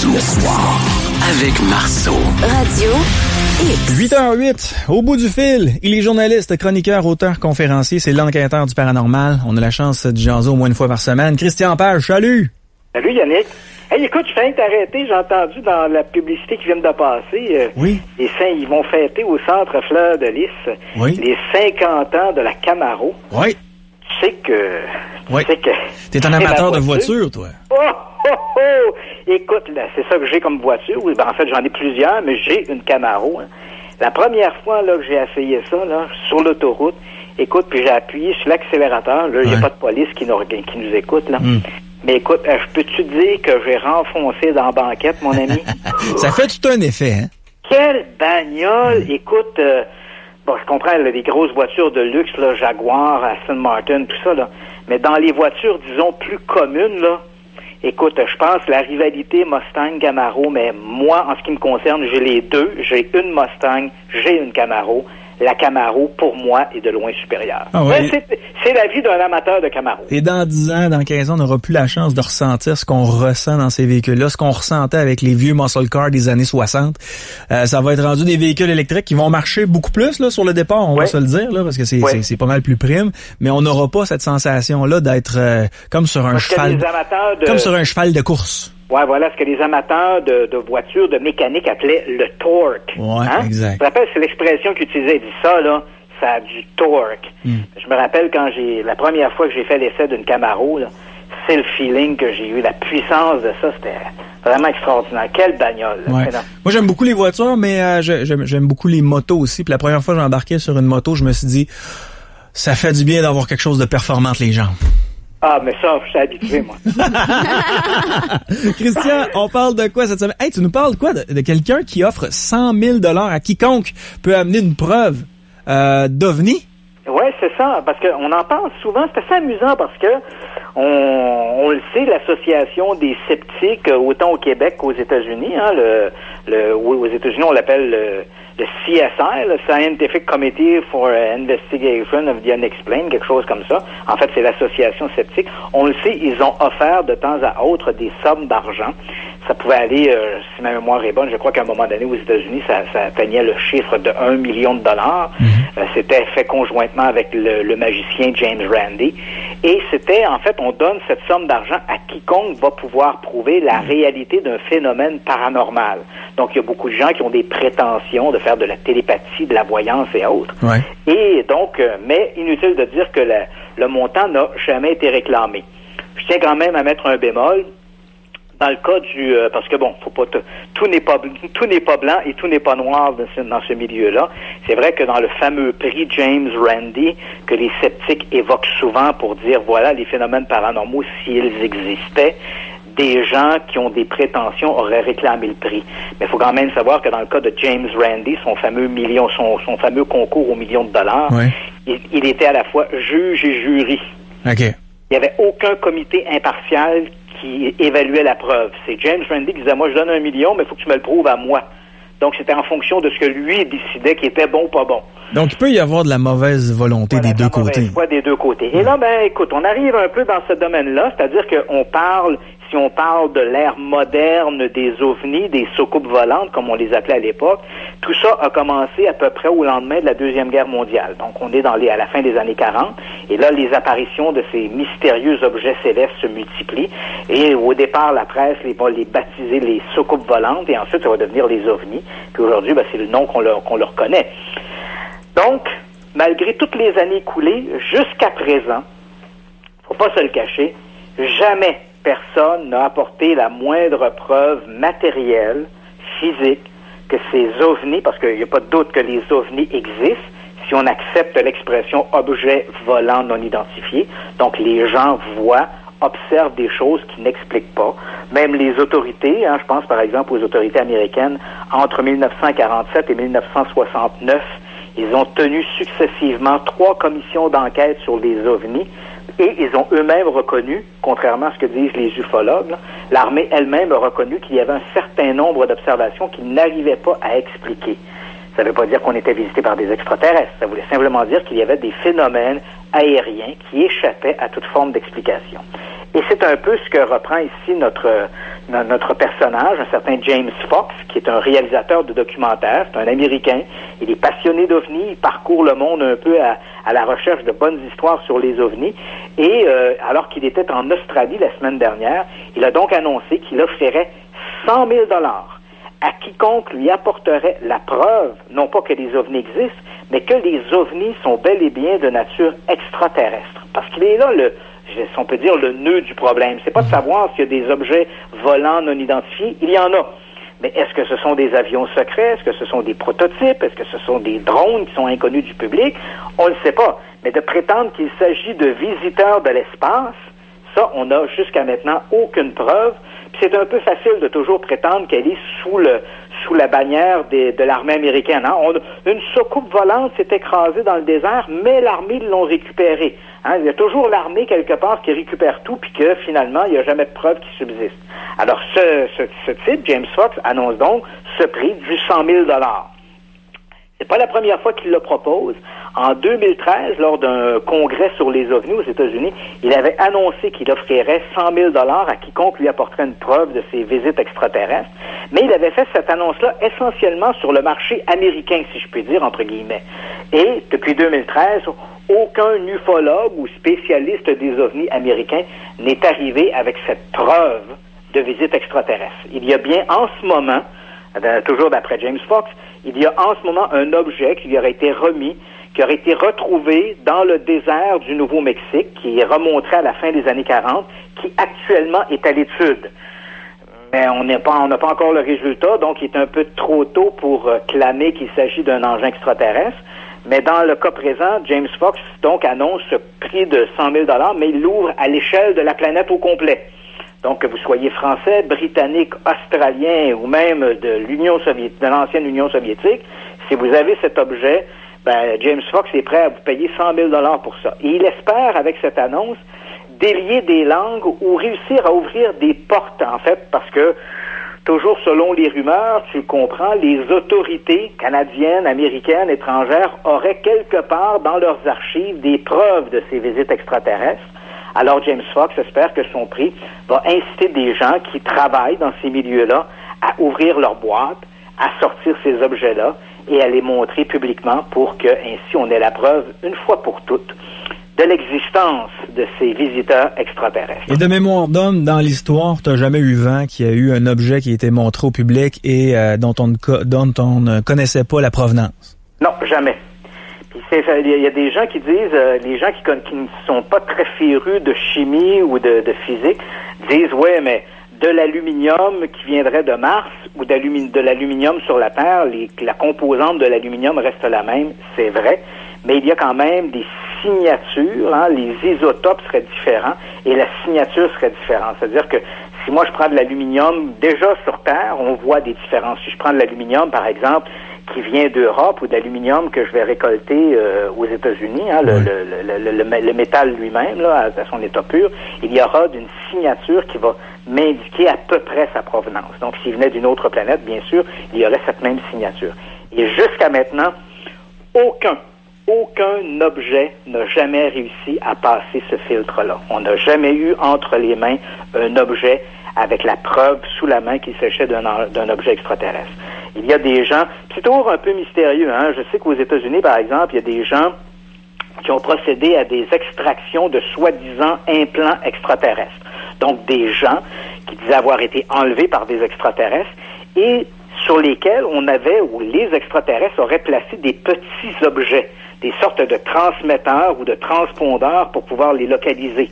Le soir, avec Marceau. Radio X. 8h08, au bout du fil, il est journaliste, chroniqueur, auteur, conférencier, c'est l'enquêteur du paranormal. On a la chance de jaser au moins une fois par semaine. Christian Page, salut! Salut Yannick. Hey, écoute, je viens de t'arrêter, j'ai entendu dans la publicité qui vient de passer, oui. Les Saints, ils vont fêter au Centre Fleur de Lys, oui. Les 50 ans de la Camaro. Oui. Tu sais que... Oui. T'es un amateur de voitures, toi. Oh! Écoute, là, c'est ça que j'ai comme voiture. Oui, ben, en fait, j'en ai plusieurs, mais j'ai une Camaro. Hein. La première fois là que j'ai essayé ça, là, sur l'autoroute, écoute, puis j'ai appuyé sur l'accélérateur. Là, il n'y a pas de police qui nous écoute, là. Mais écoute, je peux-tu te dire que j'ai renfoncé dans la banquette, mon ami? Ça fait tout un effet, hein? Quelle bagnole! Écoute, bon, je comprends, là, les grosses voitures de luxe, là, Jaguar, Aston Martin, tout ça, là. Mais dans les voitures, disons, plus communes, là, écoute, je pense la rivalité Mustang-Camaro, mais moi, en ce qui me concerne, j'ai les deux. J'ai une Mustang, j'ai une Camaro. La Camaro, pour moi, est de loin supérieure. Ah ouais. C'est la vie d'un amateur de Camaro. Et dans 10 ans, dans 15 ans, on n'aura plus la chance de ressentir ce qu'on ressent dans ces véhicules-là, ce qu'on ressentait avec les vieux muscle cars des années 60. Ça va être rendu des véhicules électriques qui vont marcher beaucoup plus là sur le départ, on va se le dire, là, parce que c'est pas mal plus prime, mais on n'aura pas cette sensation-là d'être comme sur un cheval, comme sur un cheval de course. Ouais, voilà ce que les amateurs de voitures, de mécanique appelaient le torque. Ouais, exact. Je me rappelle, c'est l'expression qu'ils utilisaient. Ils disent ça, là, ça a du torque. Je me rappelle quand la première fois que j'ai fait l'essai d'une Camaro, là, c'est le feeling que j'ai eu, la puissance de ça, c'était vraiment extraordinaire. Quelle bagnole. Là, ouais. Moi, j'aime beaucoup les voitures, mais j'aime beaucoup les motos aussi. Puis la première fois que j'embarquais sur une moto, je me suis dit, ça fait du bien d'avoir quelque chose de performant entre les jambes. Ah, mais ça, je suis habitué, moi. Christian, on parle de quoi cette semaine? Hey, tu nous parles de quoi? De quelqu'un qui offre 100 000 $ à quiconque peut amener une preuve d'OVNI? Oui, c'est ça, parce qu'on en parle souvent. C'est assez amusant parce que on le sait, l'association des sceptiques, autant au Québec qu'aux États-Unis, hein, aux États-Unis, on l'appelle le CSI, le Scientific Committee for Investigation of the Unexplained, quelque chose comme ça. En fait, c'est l'association sceptique. On le sait, ils ont offert de temps à autre des sommes d'argent. Ça pouvait aller, si ma mémoire est bonne, je crois qu'à un moment donné, aux États-Unis, ça atteignait le chiffre de $1 million. C'était fait conjointement avec le magicien James Randi. Et c'était, en fait, on donne cette somme d'argent à quiconque va pouvoir prouver la réalité d'un phénomène paranormal. Donc, il y a beaucoup de gens qui ont des prétentions de faire de la télépathie, de la voyance et autres. Ouais. Et donc, mais inutile de dire que le montant n'a jamais été réclamé. Je tiens quand même à mettre un bémol. Dans le cas parce que bon, faut pas tout n'est pas blanc et tout n'est pas noir dans ce milieu-là. C'est vrai que dans le fameux prix James Randi que les sceptiques évoquent souvent pour dire voilà les phénomènes paranormaux s'ils existaient, des gens qui ont des prétentions auraient réclamé le prix. Mais il faut quand même savoir que dans le cas de James Randi, son fameux concours au $1 million, il était à la fois juge et jury. Okay. Il n'y avait aucun comité impartial qui évaluait la preuve. C'est James Randi qui disait, moi, je donne $1 million, mais il faut que tu me le prouves à moi. Donc, c'était en fonction de ce que lui décidait qui était bon ou pas bon. Donc, il peut y avoir de la mauvaise volonté des deux côtés. Des deux côtés. Et là, écoute, on arrive un peu dans ce domaine-là, c'est-à-dire si on parle de l'ère moderne des ovnis, des soucoupes volantes, comme on les appelait à l'époque, tout ça a commencé à peu près au lendemain de la Deuxième Guerre mondiale. Donc, on est à la fin des années 40, et là, les apparitions de ces mystérieux objets célestes se multiplient, et au départ, la presse va les baptiser les soucoupes volantes, et ensuite, ça va devenir les ovnis, puis aujourd'hui, c'est le nom qu'on leur connaît. Donc, malgré toutes les années écoulées, jusqu'à présent, faut pas se le cacher, jamais personne n'a apporté la moindre preuve matérielle, physique, que ces ovnis, parce qu'il n'y a pas de doute que les ovnis existent, si on accepte l'expression objet volant non identifié, donc les gens voient, observent des choses qu'ils n'expliquent pas. Même les autorités, je pense par exemple aux autorités américaines, entre 1947 et 1969, ils ont tenu successivement 3 commissions d'enquête sur les ovnis et ils ont eux-mêmes reconnu, contrairement à ce que disent les ufologues, l'armée elle-même a reconnu qu'il y avait un certain nombre d'observations qu'ils n'arrivaient pas à expliquer. Ça ne veut pas dire qu'on était visité par des extraterrestres. Ça voulait simplement dire qu'il y avait des phénomènes aériens qui échappaient à toute forme d'explication. Et c'est un peu ce que reprend ici notre personnage, un certain James Fox, qui est un réalisateur de documentaires, c'est un Américain, il est passionné d'ovnis, il parcourt le monde un peu à la recherche de bonnes histoires sur les ovnis, et alors qu'il était en Australie la semaine dernière, il a donc annoncé qu'il offrirait 100 000 $ à quiconque lui apporterait la preuve, non pas que les ovnis existent, mais que les ovnis sont bel et bien de nature extraterrestre. Parce qu'il est là si on peut dire, le nœud du problème. C'est pas de savoir s'il y a des objets volants non identifiés. Il y en a. Mais est-ce que ce sont des avions secrets? Est-ce que ce sont des prototypes? Est-ce que ce sont des drones qui sont inconnus du public? On ne sait pas. Mais de prétendre qu'il s'agit de visiteurs de l'espace, ça, on n'a jusqu'à maintenant aucune preuve. Puis c'est un peu facile de toujours prétendre qu'elle est sous la bannière de l'armée américaine. Hein? Une soucoupe volante s'est écrasée dans le désert, mais l'armée l'ont récupérée. Hein? Il y a toujours l'armée quelque part qui récupère tout, puis que finalement, il n'y a jamais de preuve qui subsiste. Alors, ce type, James Fox, annonce donc ce prix du 100 000 $. C'est pas la première fois qu'il le propose. En 2013, lors d'un congrès sur les ovnis aux États-Unis, il avait annoncé qu'il offrirait 100 000 $ à quiconque lui apporterait une preuve de ses visites extraterrestres. Mais il avait fait cette annonce-là essentiellement sur le marché américain, si je puis dire, entre guillemets. Et depuis 2013, aucun ufologue ou spécialiste des ovnis américains n'est arrivé avec cette preuve de visite extraterrestre. Il y a bien en ce moment, toujours d'après James Fox, il y a en ce moment un objet qui lui aurait été remis, qui aurait été retrouvé dans le désert du Nouveau-Mexique, qui remonterait à la fin des années 40, qui actuellement est à l'étude. Mais on n'a pas encore le résultat, donc il est un peu trop tôt pour clamer qu'il s'agit d'un engin extraterrestre. Mais dans le cas présent, James Fox donc annonce ce prix de 100 000 $, mais il l'ouvre à l'échelle de la planète au complet. Donc, que vous soyez français, britannique, australien ou même de l'Union soviétique, de l'ancienne Union soviétique, si vous avez cet objet, James Fox est prêt à vous payer 100 000 $ pour ça. Et il espère, avec cette annonce, délier des langues ou réussir à ouvrir des portes, en fait, parce que, toujours selon les rumeurs, tu comprends, les autorités canadiennes, américaines, étrangères auraient quelque part dans leurs archives des preuves de ces visites extraterrestres. Alors James Fox espère que son prix va inciter des gens qui travaillent dans ces milieux-là à ouvrir leurs boîtes, à sortir ces objets-là et à les montrer publiquement pour que ainsi on ait la preuve, une fois pour toutes, de l'existence de ces visiteurs extraterrestres. Et de mémoire d'homme, dans l'histoire, t'as jamais eu vent qu'il y a eu un objet qui a été montré au public et dont on ne connaissait pas la provenance? Non, jamais. Il y a des gens qui disent, les gens qui ne sont pas très férus de chimie ou de physique, disent, ouais, mais de l'aluminium qui viendrait de Mars ou de l'aluminium sur la Terre, la composante de l'aluminium reste la même, c'est vrai, mais il y a quand même des signatures, hein, les isotopes seraient différents et la signature serait différente. C'est-à-dire que si moi je prends de l'aluminium, déjà sur Terre, on voit des différences. Si je prends de l'aluminium, par exemple, qui vient d'Europe ou d'aluminium que je vais récolter aux États-Unis, hein, le métal lui-même, là, à son état pur, il y aura une signature qui va m'indiquer à peu près sa provenance. Donc, s'il venait d'une autre planète, bien sûr, il y aurait cette même signature. Et jusqu'à maintenant, aucun objet n'a jamais réussi à passer ce filtre-là. On n'a jamais eu entre les mains un objet avec la preuve sous la main qu'il s'agissait d'un objet extraterrestre. Il y a des gens, c'est toujours un peu mystérieux, hein. Je sais qu'aux États-Unis, par exemple, il y a des gens qui ont procédé à des extractions de soi-disant implants extraterrestres. Donc, des gens qui disaient avoir été enlevés par des extraterrestres et sur lesquels où les extraterrestres auraient placé des petits objets, des sortes de transmetteurs ou de transpondeurs pour pouvoir les localiser.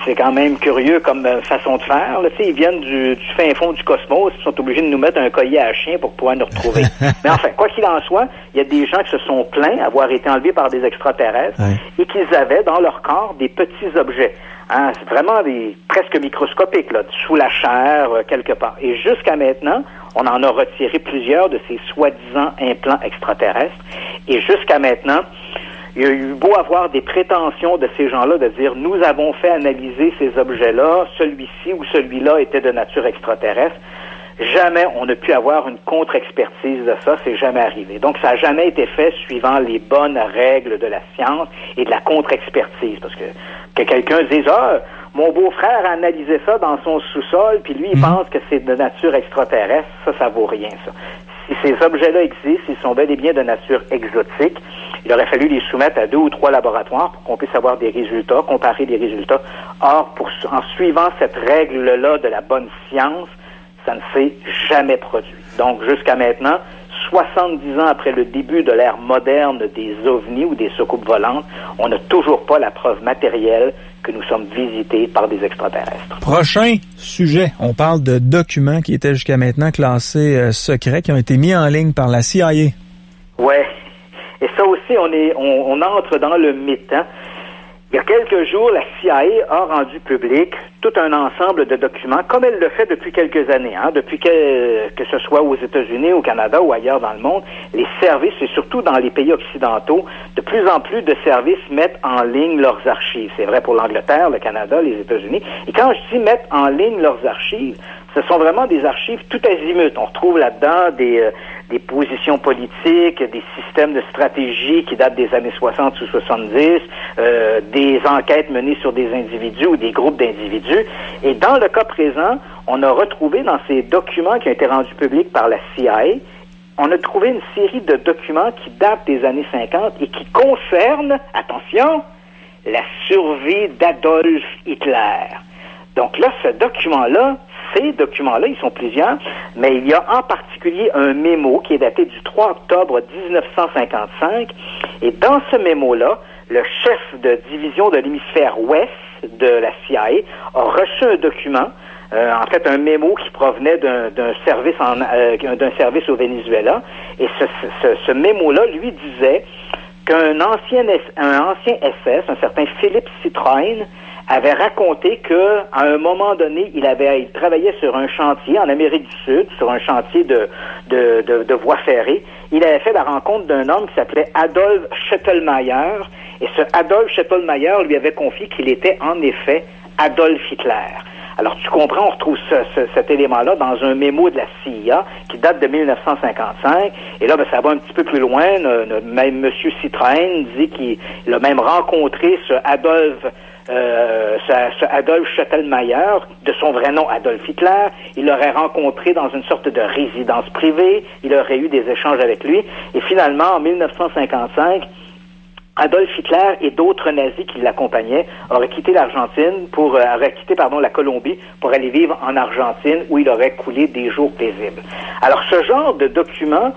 C'est quand même curieux comme façon de faire. Là, ils viennent du fin fond du cosmos, ils sont obligés de nous mettre un collier à chien pour pouvoir nous retrouver. Mais enfin, quoi qu'il en soit, il y a des gens qui se sont plaints d'avoir été enlevés par des extraterrestres et qu'ils avaient dans leur corps des petits objets. Hein, c'est vraiment presque microscopiques, là, sous la chair, quelque part. Et jusqu'à maintenant, on en a retiré plusieurs de ces soi-disant implants extraterrestres. Et jusqu'à maintenant, il y a eu beau avoir des prétentions de ces gens-là de dire « Nous avons fait analyser ces objets-là, celui-ci ou celui-là était de nature extraterrestre », jamais on n'a pu avoir une contre-expertise de ça, c'est jamais arrivé. Donc, ça n'a jamais été fait suivant les bonnes règles de la science et de la contre-expertise. Parce que quelqu'un dise « Ah, Mon beau-frère a analysé ça dans son sous-sol, puis lui, il pense que c'est de nature extraterrestre. Ça vaut rien, ça. Si ces objets-là existent, s'ils sont bel et bien de nature exotique, il aurait fallu les soumettre à 2 ou 3 laboratoires pour qu'on puisse avoir des résultats, comparer les résultats. Or, en suivant cette règle-là de la bonne science, ça ne s'est jamais produit. Donc, jusqu'à maintenant, 70 ans après le début de l'ère moderne des ovnis ou des soucoupes volantes, on n'a toujours pas la preuve matérielle que nous sommes visités par des extraterrestres. Prochain sujet, on parle de documents qui étaient jusqu'à maintenant classés secrets, qui ont été mis en ligne par la CIA. Ouais, et ça aussi, on entre dans le mythe, hein? Il y a quelques jours, la CIA a rendu public tout un ensemble de documents, comme elle le fait depuis quelques années, hein, depuis que ce soit aux États-Unis, au Canada ou ailleurs dans le monde, les services, et surtout dans les pays occidentaux, de plus en plus de services mettent en ligne leurs archives. C'est vrai pour l'Angleterre, le Canada, les États-Unis. Et quand je dis mettre en ligne leurs archives, ce sont vraiment des archives tout azimut. On retrouve là-dedans des positions politiques, des systèmes de stratégie qui datent des années 60 ou 70, des enquêtes menées sur des individus ou des groupes d'individus. Et dans le cas présent, on a retrouvé dans ces documents qui ont été rendus publics par la CIA, on a trouvé une série de documents qui datent des années 50 et qui concernent, attention, la survie d'Adolf Hitler. Donc là, ces documents-là, ils sont plusieurs, mais il y a en particulier un mémo qui est daté du 3 octobre 1955. Et dans ce mémo-là, le chef de division de l'hémisphère ouest de la CIA a reçu un document, en fait un mémo qui provenait d'un service au Venezuela. Et ce mémo-là lui disait qu'un ancien SS, un certain Philippe Citroën, avait raconté que à un moment donné, il travaillait sur un chantier en Amérique du Sud, sur un chantier de voie ferrée. Il avait fait la rencontre d'un homme qui s'appelait Adolf Schüttelmayer, et ce Adolf Schüttelmayer lui avait confié qu'il était en effet Adolf Hitler. Alors tu comprends, on retrouve cet élément-là dans un mémo de la CIA qui date de 1955. Et là, ça va un petit peu plus loin. Même M. Citroën dit qu'il a même rencontré ce Adolf Schüttelmayer, de son vrai nom Adolf Hitler. Il l'aurait rencontré dans une sorte de résidence privée. Il aurait eu des échanges avec lui. Et finalement, en 1955, Adolf Hitler et d'autres nazis qui l'accompagnaient auraient quitté la Colombie pour aller vivre en Argentine où il aurait coulé des jours paisibles. Alors, ce genre de document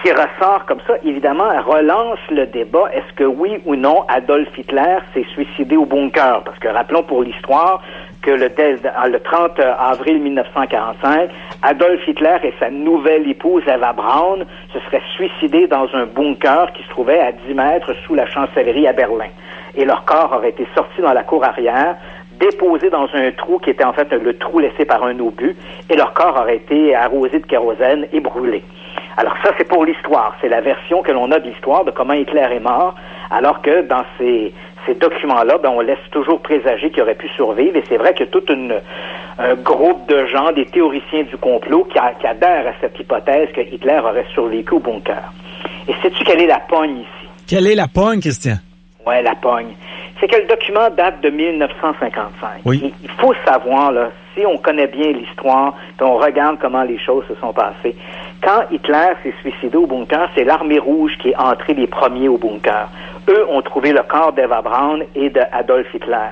qui ressort comme ça, évidemment, relance le débat. Est-ce que oui ou non, Adolf Hitler s'est suicidé au bunker? Parce que rappelons pour l'histoire que le 30 avril 1945, Adolf Hitler et sa nouvelle épouse Eva Braun se seraient suicidés dans un bunker qui se trouvait à 10 mètres sous la chancellerie à Berlin. Et leur corps aurait été sorti dans la cour arrière, déposé dans un trou qui était en fait le trou laissé par un obus, et leur corps aurait été arrosé de kérosène et brûlé. Alors ça, c'est pour l'histoire. C'est la version que l'on a de l'histoire de comment Hitler est mort, alors que dans ces documents-là, on laisse toujours présager qu'il aurait pu survivre. Et c'est vrai qu'il y a tout un groupe de gens, des théoriciens du complot, qui adhèrent à cette hypothèse que Hitler aurait survécu au bunker. Et sais-tu quelle est la pogne ici? Quelle est la pogne, Christian? Ouais, la pogne. C'est que le document date de 1955. Oui. Il faut savoir, là, si on connaît bien l'histoire, puis on regarde comment les choses se sont passées, quand Hitler s'est suicidé au bunker, c'est l'Armée rouge qui est entrée les premiers au bunker. Eux ont trouvé le corps d'Eva Braun et d'Adolf Hitler.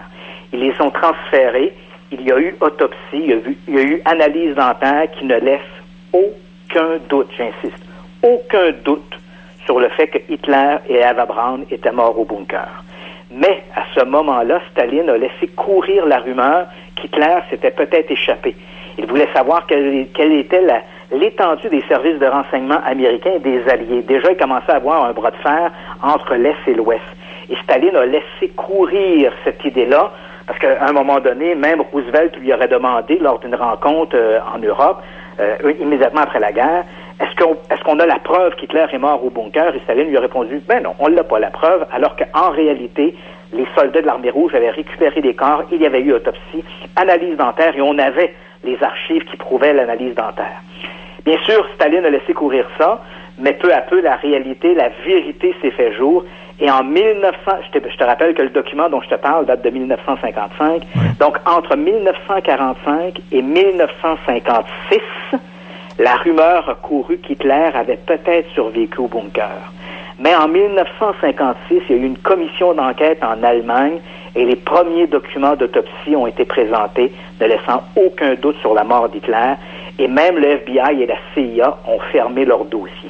Ils les ont transférés. Il y a eu autopsie, il y a eu analyse dentaire qui ne laisse aucun doute, j'insiste, aucun doute sur le fait que Hitler et Eva Braun étaient morts au bunker. Mais à ce moment-là, Staline a laissé courir la rumeur qu'Hitler s'était peut-être échappé. Il voulait savoir quelle était l'étendue des services de renseignement américains et des alliés. Déjà, il commençait à avoir un bras de fer entre l'Est et l'Ouest. Et Staline a laissé courir cette idée-là, parce qu'à un moment donné, même Roosevelt lui aurait demandé, lors d'une rencontre en Europe, immédiatement après la guerre, est-ce qu'on a la preuve qu'Hitler est mort au bunker? Et Staline lui a répondu, non, on l'a pas la preuve, alors qu'en réalité, les soldats de l'Armée rouge avaient récupéré des corps, il y avait eu autopsie, analyse dentaire, et on avait les archives qui prouvaient l'analyse dentaire. Bien sûr, Staline a laissé courir ça, mais peu à peu, la réalité, la vérité s'est fait jour, Et en 1900, je te rappelle que le document dont je te parle date de 1955. Ouais. Donc, entre 1945 et 1956, la rumeur a couru qu'Hitler avait peut-être survécu au bunker. Mais en 1956, il y a eu une commission d'enquête en Allemagne et les premiers documents d'autopsie ont été présentés, ne laissant aucun doute sur la mort d'Hitler. Et même le FBI et la CIA ont fermé leur dossier.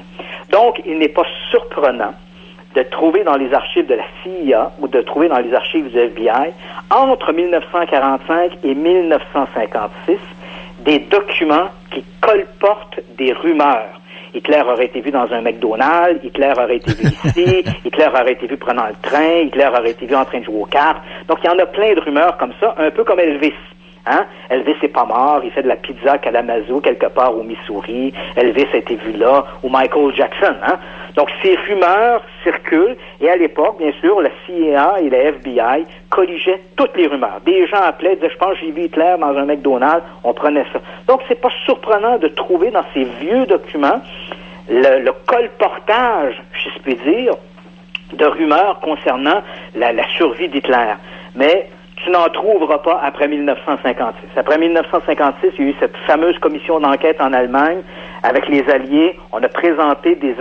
Donc, il n'est pas surprenant de trouver dans les archives de la CIA ou de trouver dans les archives du FBI, entre 1945 et 1956, des documents qui colportent des rumeurs. Hitler aurait été vu dans un McDonald's, Hitler aurait été vu ici, Hitler aurait été vu prenant le train, Hitler aurait été vu en train de jouer aux cartes. Donc, il y en a plein de rumeurs comme ça, un peu comme Elvis. Hein? Elvis n'est pas mort, il fait de la pizza Kalamazoo quelque part au Missouri. Elvis a été vu là, ou Michael Jackson. Hein? Donc, ces rumeurs circulent, et à l'époque, bien sûr, la CIA et la FBI colligeaient toutes les rumeurs. Des gens appelaient, disaient, je pense que j'ai vu Hitler dans un McDonald's, on prenait ça. Donc, c'est pas surprenant de trouver dans ces vieux documents le colportage, si je puis dire, de rumeurs concernant la survie d'Hitler. Mais tu n'en trouveras pas après 1956. Après 1956, il y a eu cette fameuse commission d'enquête en Allemagne avec les Alliés. On a présenté des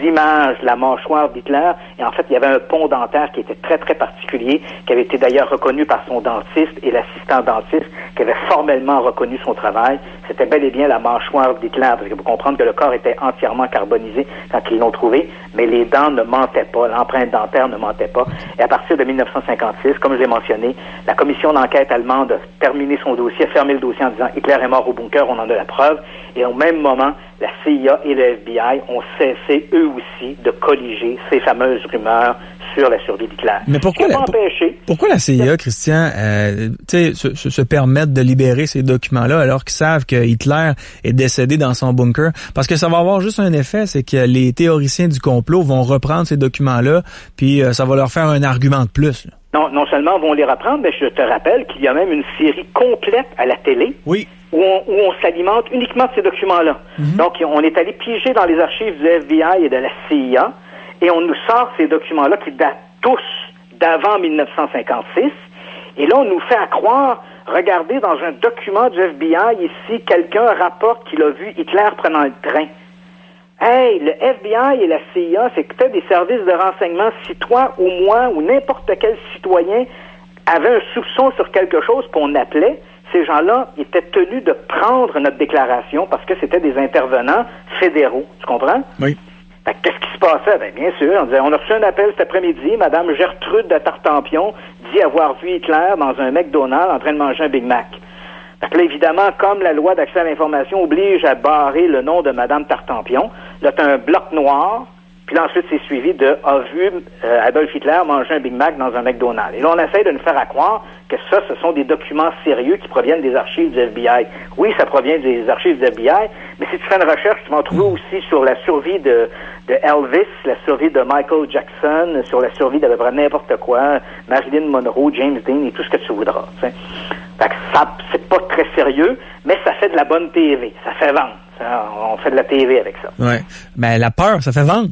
images de la mâchoire d'Hitler et en fait, il y avait un pont dentaire qui était très, très particulier, qui avait été d'ailleurs reconnu par son dentiste et l'assistant dentiste qui avait formellement reconnu son travail. C'était bel et bien la mâchoire d'Hitler, parce que vous comprenez que le corps était entièrement carbonisé quand ils l'ont trouvé, mais les dents ne mentaient pas, l'empreinte dentaire ne mentait pas. Et à partir de 1956, comme je l'ai mentionné, la commission d'enquête allemande a terminé son dossier, a fermé le dossier en disant Hitler est mort au bunker, on en a la preuve. Et au même moment, la CIA et le FBI ont cessé eux aussi de colliger ces fameuses rumeurs sur la survie d'Hitler. Mais pourquoi la CIA, Christian, se permettre de libérer ces documents-là alors qu'ils savent que Hitler est décédé dans son bunker? Parce que ça va avoir juste un effet, c'est que les théoriciens du complot vont reprendre ces documents-là, puis ça va leur faire un argument de plus. Là. Non seulement vont les reprendre, mais je te rappelle qu'il y a même une série complète à la télé. Oui. Où on s'alimente uniquement de ces documents-là. Mm-hmm. Donc, on est allé piger dans les archives du FBI et de la CIA, et on nous sort ces documents-là qui datent tous d'avant 1956. Et là, on nous fait à croire, regardez, dans un document du FBI, ici, quelqu'un rapporte qu'il a vu Hitler prenant le train. Hey, le FBI et la CIA, c'est peut-être des services de renseignement. Si toi ou moi ou n'importe quel citoyen avait un soupçon sur quelque chose qu'on appelait, ces gens-là étaient tenus de prendre notre déclaration parce que c'était des intervenants fédéraux. Tu comprends? Oui. Fait que qu'est-ce qui se passait? Ben, bien sûr, on disait, on a reçu un appel cet après-midi, Madame Gertrude de Tartampion dit avoir vu Hitler dans un McDonald's en train de manger un Big Mac. Fait que là, évidemment, comme la loi d'accès à l'information oblige à barrer le nom de Madame Tartampion, là, t'as un bloc noir, puis là, ensuite, c'est suivi de « a vu Adolf Hitler manger un Big Mac dans un McDonald's ». Et là, on essaie de nous faire à croire que ça, ce sont des documents sérieux qui proviennent des archives du FBI. Oui, ça provient des archives du FBI, mais si tu fais une recherche, tu vas en trouver aussi sur la survie de Elvis, la survie de Michael Jackson, sur la survie d'à peu près n'importe quoi, Marilyn Monroe, James Dean et tout ce que tu voudras. T'sais. Fait que ça, c'est pas très sérieux, mais ça fait de la bonne TV. Ça fait vendre. On fait de la TV avec ça. Ouais. Ben, la peur, ça fait vendre.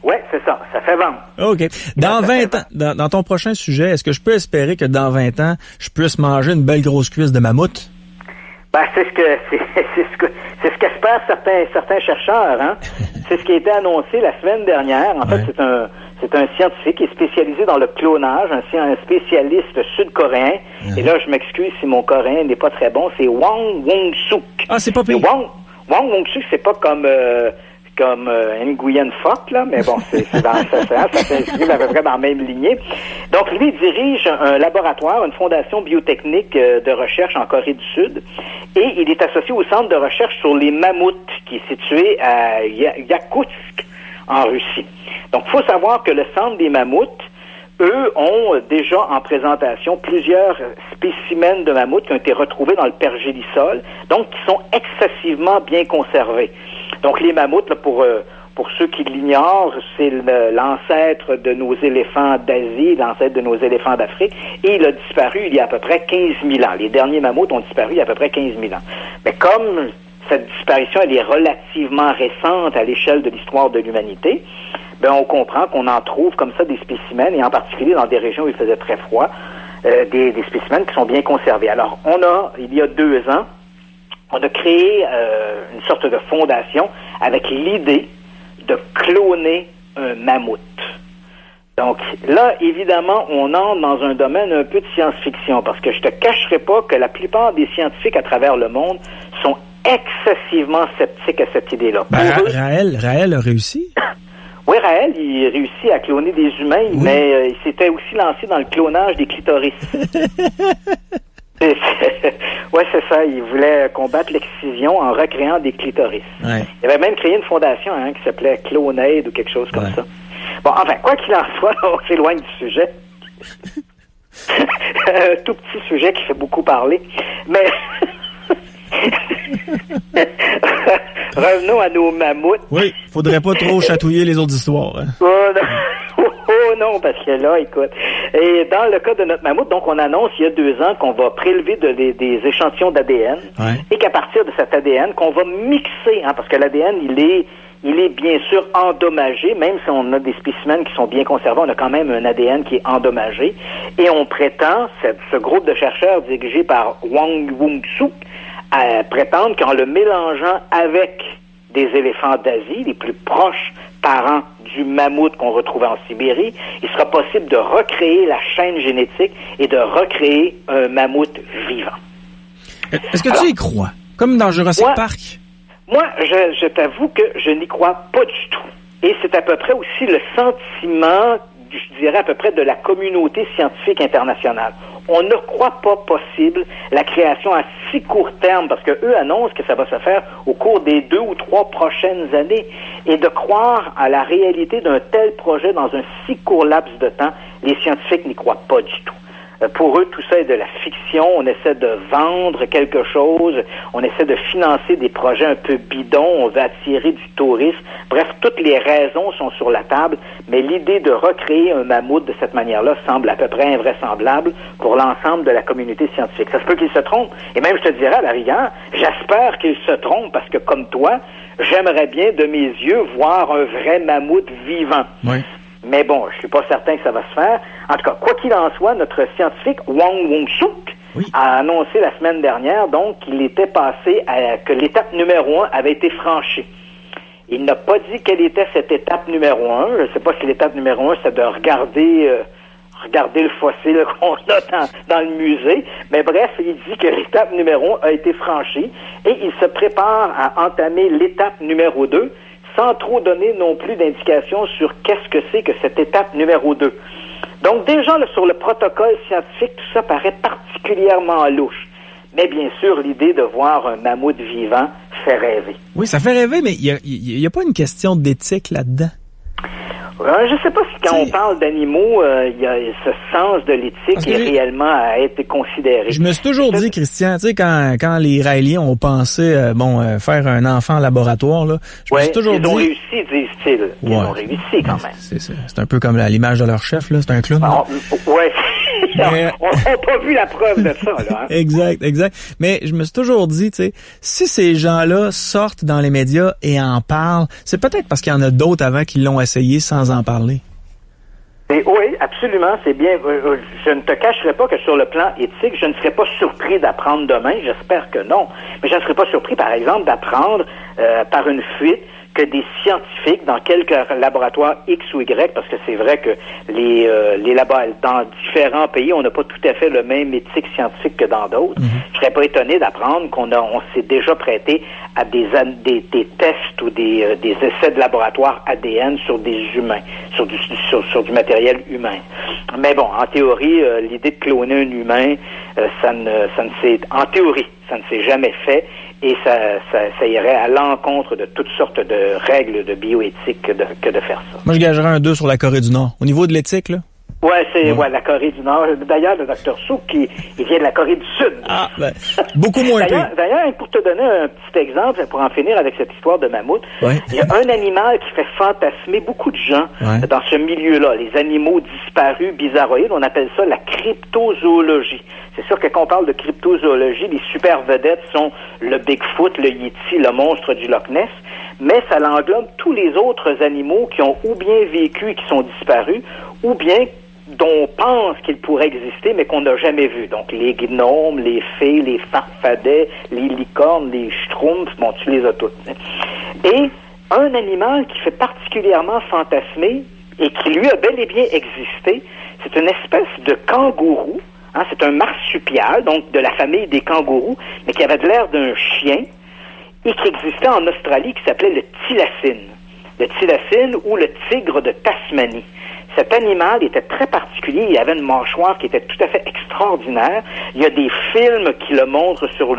Oui, c'est ça. Ça fait vendre. OK. Dans 20 ans, dans ton prochain sujet, est-ce que je peux espérer que dans 20 ans, je puisse manger une belle grosse cuisse de mammouth? Ben, c'est ce qu'espèrent certains chercheurs, hein. C'est ce qui a été annoncé la semaine dernière. En fait, c'est un scientifique qui est spécialisé dans le clonage, un spécialiste sud-coréen. Et là, je m'excuse si mon coréen n'est pas très bon. C'est Wang Wong-suk. Ah, c'est pas pire. Wang Wong-suk, c'est pas comme Nguyen Phuc, là, mais bon, ça s'inscrit à peu près dans la même lignée. Donc, lui dirige un laboratoire, une fondation biotechnique de recherche en Corée du Sud, et il est associé au centre de recherche sur les mammouths, qui est situé à Yakoutsk, en Russie. Donc, il faut savoir que le centre des mammouths, eux, ont déjà en présentation plusieurs spécimens de mammouths qui ont été retrouvés dans le pergélisol, donc qui sont excessivement bien conservés. Donc, les mammouths, là, pour ceux qui l'ignorent, c'est l'ancêtre de nos éléphants d'Asie, l'ancêtre de nos éléphants d'Afrique, et il a disparu il y a à peu près 15 000 ans. Les derniers mammouths ont disparu il y a à peu près 15 000 ans. Mais comme cette disparition, elle est relativement récente à l'échelle de l'histoire de l'humanité, ben on comprend qu'on en trouve comme ça des spécimens, et en particulier dans des régions où il faisait très froid, des spécimens qui sont bien conservés. Alors, il y a 2 ans, on a créé une sorte de fondation avec l'idée de cloner un mammouth. Donc là, évidemment, on entre dans un domaine un peu de science-fiction, parce que je te cacherai pas que la plupart des scientifiques à travers le monde sont excessivement sceptiques à cette idée-là. Raël a réussi? Oui, Raël, il réussit à cloner des humains, oui. Mais il s'était aussi lancé dans le clonage des clitoris. Oui, c'est ça. Il voulait combattre l'excision en recréant des clitoris. Ouais. Il avait même créé une fondation qui s'appelait Clonaid ou quelque chose comme ça. Bon, enfin, quoi qu'il en soit, on s'éloigne du sujet. Un tout petit sujet qui fait beaucoup parler. Mais revenons à nos mammouths. Oui, faudrait pas trop chatouiller les autres histoires. Hein. Oh non, parce que là, écoute. Et dans le cas de notre mammouth, donc on annonce il y a 2 ans qu'on va prélever des échantillons d'ADN et qu'à partir de cet ADN, qu'on va mixer, parce que l'ADN, il est bien sûr endommagé, même si on a des spécimens qui sont bien conservés, on a quand même un ADN qui est endommagé. Et on prétend, ce groupe de chercheurs dirigé par Wang Wung-suk, prétendent qu'en le mélangeant avec des éléphants d'Asie, les plus proches parents du mammouth qu'on retrouvait en Sibérie, il sera possible de recréer la chaîne génétique et de recréer un mammouth vivant. Est-ce que tu y crois? Comme dans Jurassic Park? Moi, je t'avoue que je n'y crois pas du tout. Et c'est à peu près aussi le sentiment, je dirais à peu près, de la communauté scientifique internationale. On ne croit pas possible la création à si court terme, parce que eux annoncent que ça va se faire au cours des 2 ou 3 prochaines années. Et de croire à la réalité d'un tel projet dans un si court laps de temps, les scientifiques n'y croient pas du tout. Pour eux, tout ça est de la fiction. On essaie de vendre quelque chose. On essaie de financer des projets un peu bidons. On veut attirer du tourisme. Bref, toutes les raisons sont sur la table. Mais l'idée de recréer un mammouth de cette manière-là semble à peu près invraisemblable pour l'ensemble de la communauté scientifique. Ça se peut qu'ils se trompent. Et même, je te dirais, à la rigueur, j'espère qu'ils se trompent parce que, comme toi, j'aimerais bien, de mes yeux, voir un vrai mammouth vivant. Oui. Mais bon, je suis pas certain que ça va se faire. En tout cas, quoi qu'il en soit, notre scientifique Wang Wung-suk a annoncé la semaine dernière, donc, qu'il était passé que l'étape numéro 1 avait été franchie. Il n'a pas dit quelle était cette étape numéro 1. Je ne sais pas si l'étape numéro 1, c'est de regarder le fossile qu'on a dans le musée. Mais bref, il dit que l'étape numéro 1 a été franchie et il se prépare à entamer l'étape numéro 2. Sans trop donner non plus d'indications sur qu'est-ce que c'est que cette étape numéro 2. Donc déjà, sur le protocole scientifique, tout ça paraît particulièrement louche. Mais bien sûr, l'idée de voir un mammouth vivant fait rêver. Oui, ça fait rêver, mais il y a pas une question d'éthique là-dedans? Je ne sais pas si quand on parle d'animaux, il y a ce sens de l'éthique qui est réellement à être considéré. Je me suis toujours dit, Christian, tu sais, quand les Israéliens ont pensé faire un enfant en laboratoire, là, je me suis toujours dit... Ils ont réussi, disent-ils. Ils ont réussi quand même. C'est un peu comme l'image de leur chef, là, c'est un clown. Ouais. Mais... on n'a pas vu la preuve de ça, là. Hein? Exact. Mais je me suis toujours dit, tu sais, si ces gens-là sortent dans les médias et en parlent, c'est peut-être parce qu'il y en a d'autres avant qui l'ont essayé sans en parler. Oui, absolument, c'est bien. Je ne te cacherai pas que sur le plan éthique, je ne serais pas surpris d'apprendre demain, j'espère que non, mais je ne serais pas surpris, par exemple, d'apprendre par une fuite que des scientifiques dans quelques laboratoires X ou Y, parce que c'est vrai que les dans différents pays, on n'a pas tout à fait le même éthique scientifique que dans d'autres. Mm-hmm. Je serais pas étonné d'apprendre qu'on s'est déjà prêté à des tests ou des essais de laboratoire ADN sur des humains, sur du matériel humain. Mais bon, en théorie, l'idée de cloner un humain, ça ne s'est jamais fait. Et ça irait à l'encontre de toutes sortes de règles de bioéthique que de faire ça. Moi, je gagerais un 2 sur la Corée du Nord. Au niveau de l'éthique, là? Ouais, la Corée du Nord. D'ailleurs, le Dr. Souk, il vient de la Corée du Sud. Ah, beaucoup moins pire. D'ailleurs, pour te donner un petit exemple, pour en finir avec cette histoire de mammouth, il y a un animal qui fait fantasmer beaucoup de gens dans ce milieu-là. Les animaux disparus, bizarroïdes, on appelle ça la cryptozoologie. C'est sûr que quand on parle de cryptozoologie, les super vedettes sont le Bigfoot, le Yeti, le monstre du Loch Ness. mais ça l'englobe tous les autres animaux qui ont ou bien vécu et qui sont disparus, ou bien dont on pense qu'ils pourraient exister, mais qu'on n'a jamais vu. Donc, les gnomes, les fées, les farfadets, les licornes, les schtroumpfs, bon, tu les as toutes. Et un animal qui fait particulièrement fantasmer et qui, lui, a bel et bien existé, c'est une espèce de kangourou. Hein, c'est un marsupial, donc de la famille des kangourous, mais qui avait de l'air d'un chien et qui existait en Australie, qui s'appelait le thylacine. Le thylacine ou le tigre de Tasmanie. Cet animal était très particulier. Il avait une mâchoire qui était tout à fait extraordinaire. Il y a des films qui le montrent sur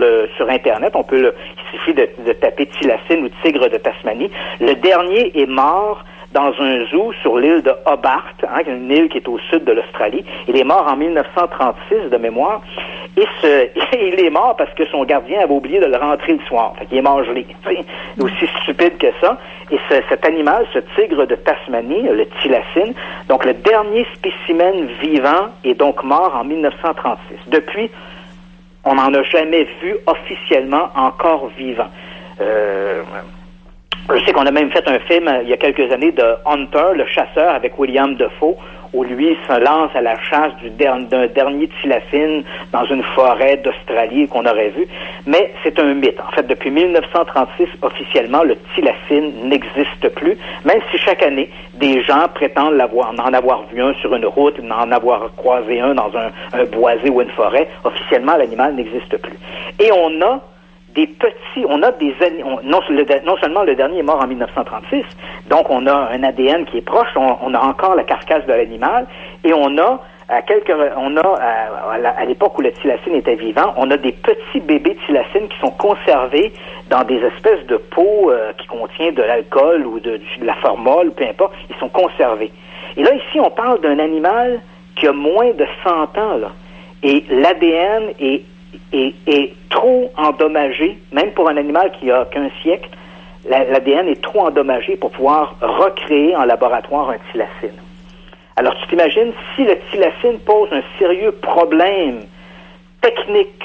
Internet. Il suffit de taper thylacine ou tigre de Tasmanie. Le dernier est mort dans un zoo sur l'île de Hobart, hein, une île qui est au sud de l'Australie. Il est mort en 1936 de mémoire. Et il est mort parce que son gardien avait oublié de le rentrer le soir. Fait qu'il est mort gelé. C'est aussi stupide que ça. Et cet animal, ce tigre de Tasmanie, le thylacine, donc le dernier spécimen vivant est donc mort en 1936. Depuis, on n'en a jamais vu officiellement encore vivant. Je sais qu'on a même fait un film il y a quelques années de Hunter, le chasseur, avec William Dafoe, où lui se lance à la chasse d'un dernier thylacine dans une forêt d'Australie qu'on aurait vu. Mais c'est un mythe. En fait, depuis 1936, officiellement, le thylacine n'existe plus, même si chaque année, des gens prétendent en avoir vu un sur une route, en avoir croisé un dans un boisé ou une forêt. Officiellement, l'animal n'existe plus. Et on a non seulement le dernier est mort en 1936, donc on a un ADN qui est proche, on a encore la carcasse de l'animal, et on a à l'époque où le thylacine était vivant, on a des petits bébés thylacines qui sont conservés dans des espèces de pots qui contiennent de l'alcool ou de la formol, peu importe, ils sont conservés. Et là, ici, on parle d'un animal qui a moins de 100 ans, là, et l'ADN est trop endommagé, même pour un animal qui a qu'un siècle, l'ADN est trop endommagé pour pouvoir recréer en laboratoire un thylacine. Alors tu t'imagines, si le thylacine pose un sérieux problème technique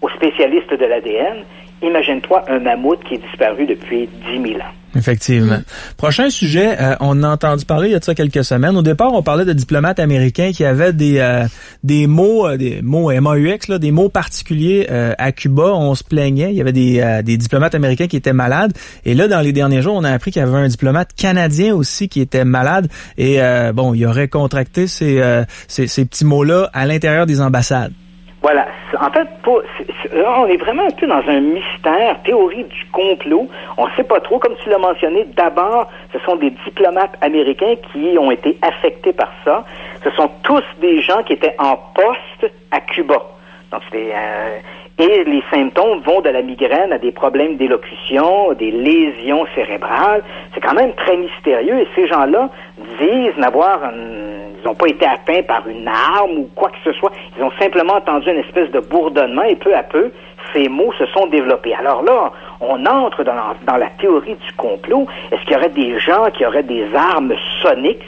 aux spécialistes de l'ADN, imagine-toi un mammouth qui est disparu depuis 10 000 ans. Effectivement. Prochain sujet, on a entendu parler il y a de ça quelques semaines. Au départ, on parlait de diplomates américains qui avaient des mots MAUX, là, des mots particuliers à Cuba. On se plaignait. Il y avait des diplomates américains qui étaient malades. Et là, dans les derniers jours, on a appris qu'il y avait un diplomate canadien aussi qui était malade. Et il aurait contracté ces petits mots-là à l'intérieur des ambassades. Voilà. En fait, on est vraiment un peu dans un mystère, théorie du complot. On ne sait pas trop. Comme tu l'as mentionné, d'abord, ce sont des diplomates américains qui ont été affectés par ça. Ce sont tous des gens qui étaient en poste à Cuba. Donc, et les symptômes vont de la migraine à des problèmes d'élocution, des lésions cérébrales. C'est quand même très mystérieux. Et ces gens-là disent ils n'ont pas été atteints par une arme ou quoi que ce soit. Ils ont simplement entendu une espèce de bourdonnement et peu à peu, ces mots se sont développés. Alors là, on entre dans la théorie du complot. Est-ce qu'il y aurait des gens qui auraient des armes soniques?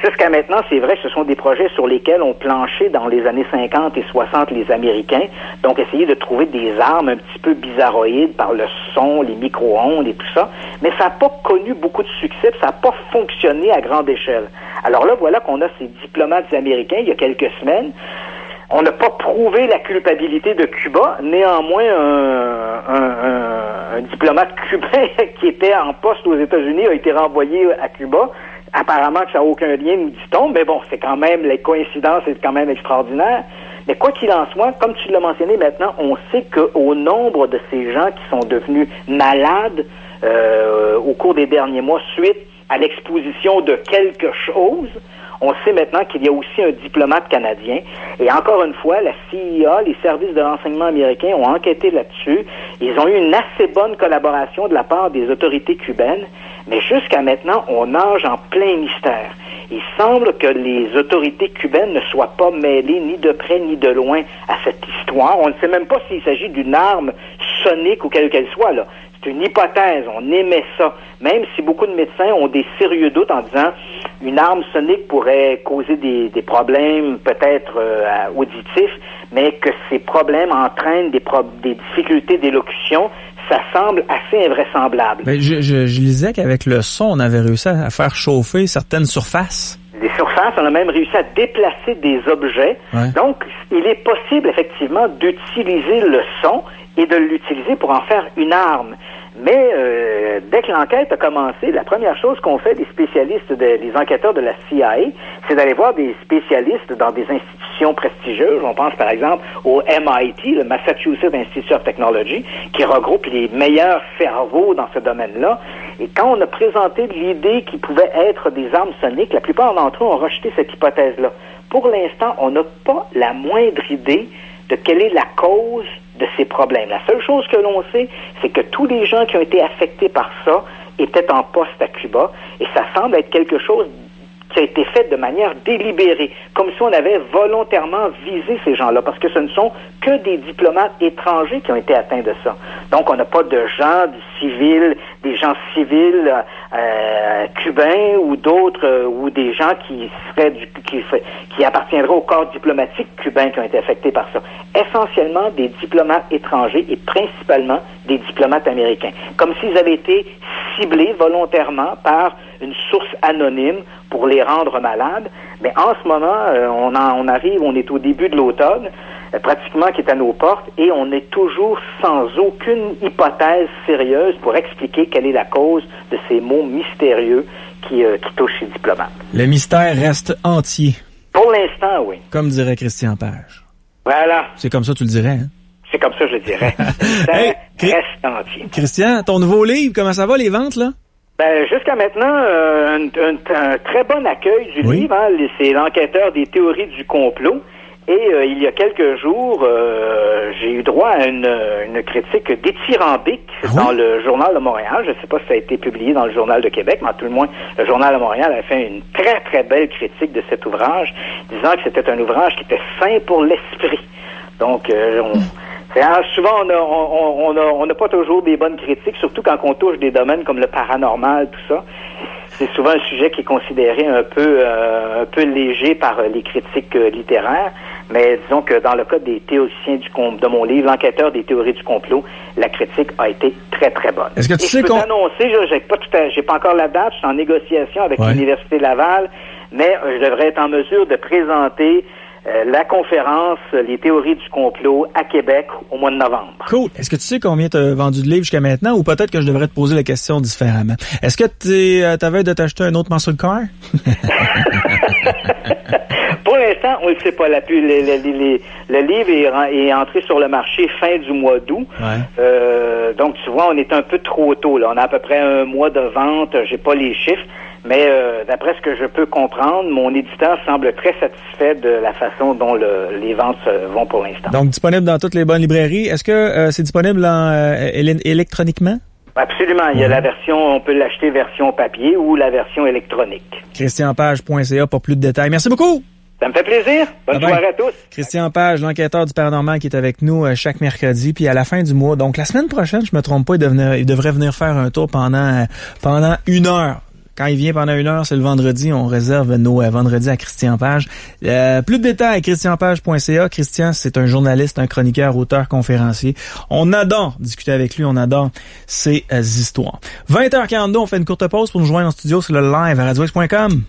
Jusqu'à maintenant, c'est vrai que ce sont des projets sur lesquels ont planché dans les années 50 et 60 les Américains. Donc, essayer de trouver des armes un petit peu bizarroïdes par le son, les micro-ondes et tout ça. Mais ça n'a pas connu beaucoup de succès, ça n'a pas fonctionné à grande échelle. Alors là, voilà qu'on a ces diplomates américains, il y a quelques semaines. On n'a pas prouvé la culpabilité de Cuba. Néanmoins, un diplomate cubain qui était en poste aux États-Unis a été renvoyé à Cuba. Apparemment que ça n'a aucun lien, nous dit-on, mais bon, c'est quand même, les coïncidences, c'est quand même extraordinaire. Mais quoi qu'il en soit, comme tu l'as mentionné maintenant, on sait qu'au nombre de ces gens qui sont devenus malades au cours des derniers mois suite à l'exposition de quelque chose, on sait maintenant qu'il y a aussi un diplomate canadien. Et encore une fois, la CIA, les services de renseignement américains ont enquêté là-dessus. Ils ont eu une assez bonne collaboration de la part des autorités cubaines. Mais jusqu'à maintenant, on nage en plein mystère. Il semble que les autorités cubaines ne soient pas mêlées ni de près ni de loin à cette histoire. On ne sait même pas s'il s'agit d'une arme sonique ou quelle qu'elle soit, là. C'est une hypothèse, on émet ça. Même si beaucoup de médecins ont des sérieux doutes en disant une arme sonique pourrait causer des problèmes peut-être auditifs, mais que ces problèmes entraînent des difficultés d'élocution, ça semble assez invraisemblable. Ben, je lisais qu'avec le son, on avait réussi à faire chauffer certaines surfaces. Des surfaces, on a même réussi à déplacer des objets. Ouais. Donc, il est possible, effectivement, d'utiliser le son et de l'utiliser pour en faire une arme. Mais dès que l'enquête a commencé, la première chose qu'ont fait les spécialistes, les enquêteurs de la CIA, c'est d'aller voir des spécialistes dans des institutions prestigieuses. On pense par exemple au MIT, le Massachusetts Institute of Technology, qui regroupe les meilleurs cerveaux dans ce domaine-là. Et quand on a présenté l'idée qu'ils pouvaient être des armes soniques, la plupart d'entre eux ont rejeté cette hypothèse-là. Pour l'instant, on n'a pas la moindre idée de quelle est la cause de ces problèmes. La seule chose que l'on sait, c'est que tous les gens qui ont été affectés par ça étaient en poste à Cuba, et ça semble être quelque chose qui a été fait de manière délibérée, comme si on avait volontairement visé ces gens-là, parce que ce ne sont que des diplomates étrangers qui ont été atteints de ça. Donc, on n'a pas de gens des gens civils cubains ou d'autres, ou des gens qui appartiendraient au corps diplomatique cubain qui ont été affectés par ça. Essentiellement des diplomates étrangers et principalement des diplomates américains. Comme s'ils avaient été ciblés volontairement par une source anonyme pour les rendre malades. Mais en ce moment, on est au début de l'automne, pratiquement qui est à nos portes, et on est toujours sans aucune hypothèse sérieuse pour expliquer quelle est la cause de ces mots mystérieux qui touchent les diplomates. Le mystère reste entier. Pour l'instant, oui. Comme dirait Christian Page. Voilà. C'est comme ça que tu le dirais, hein? C'est comme ça que je le dirais. Hey, reste entier. Christian, ton nouveau livre, comment ça va, les ventes, là? Ben, jusqu'à maintenant, un très bon accueil du livre. Hein? C'est l'enquêteur des théories du complot. Et il y a quelques jours, j'ai eu droit à une critique dithyrambique dans le Journal de Montréal. Je ne sais pas si ça a été publié dans le Journal de Québec, mais à tout le moins, le Journal de Montréal a fait une très, très belle critique de cet ouvrage, disant que c'était un ouvrage qui était sain pour l'esprit. Donc, souvent, on n'a pas toujours des bonnes critiques, surtout quand on touche des domaines comme le paranormal, tout ça. C'est souvent un sujet qui est considéré un peu léger par les critiques littéraires. Mais disons que dans le cas des théoriciens de mon livre, l'enquêteur des théories du complot, la critique a été très, très bonne. Est-ce que tu sais je peux t'annoncer, j'ai pas encore la date, je suis en négociation avec l'Université Laval, mais je devrais être en mesure de présenter la conférence Les théories du complot à Québec au mois de novembre. Cool. Est-ce que tu sais combien tu as vendu de livres jusqu'à maintenant, ou peut-être que je devrais te poser la question différemment? Est-ce que t'avais de t'acheter un autre muscle car? Pour l'instant, on ne le sait pas. Le livre est entré sur le marché fin du mois d'août. Ouais. Donc, tu vois, on est un peu trop tôt. Là. On a à peu près un mois de vente. J'ai pas les chiffres. Mais d'après ce que je peux comprendre, mon éditeur semble très satisfait de la façon dont les ventes vont pour l'instant. Donc, disponible dans toutes les bonnes librairies. Est-ce que c'est disponible électroniquement? Absolument. Il y a la version, on peut l'acheter version papier ou la version électronique. ChristianPage.ca pour plus de détails. Merci beaucoup! Ça me fait plaisir. Bonne soirée à tous. Christian Page, l'enquêteur du paranormal qui est avec nous chaque mercredi. Puis à la fin du mois, donc la semaine prochaine, je me trompe pas, il devrait venir faire un tour pendant 1 heure. Quand il vient pendant 1 heure, c'est le vendredi. On réserve nos vendredis à Christian Page. Plus de détails, christianpage.ca. Christian, c'est un journaliste, un chroniqueur, auteur, conférencier. On adore discuter avec lui. On adore ses histoires. 20h42, on fait une courte pause pour nous joindre en studio sur le live à radiox.com.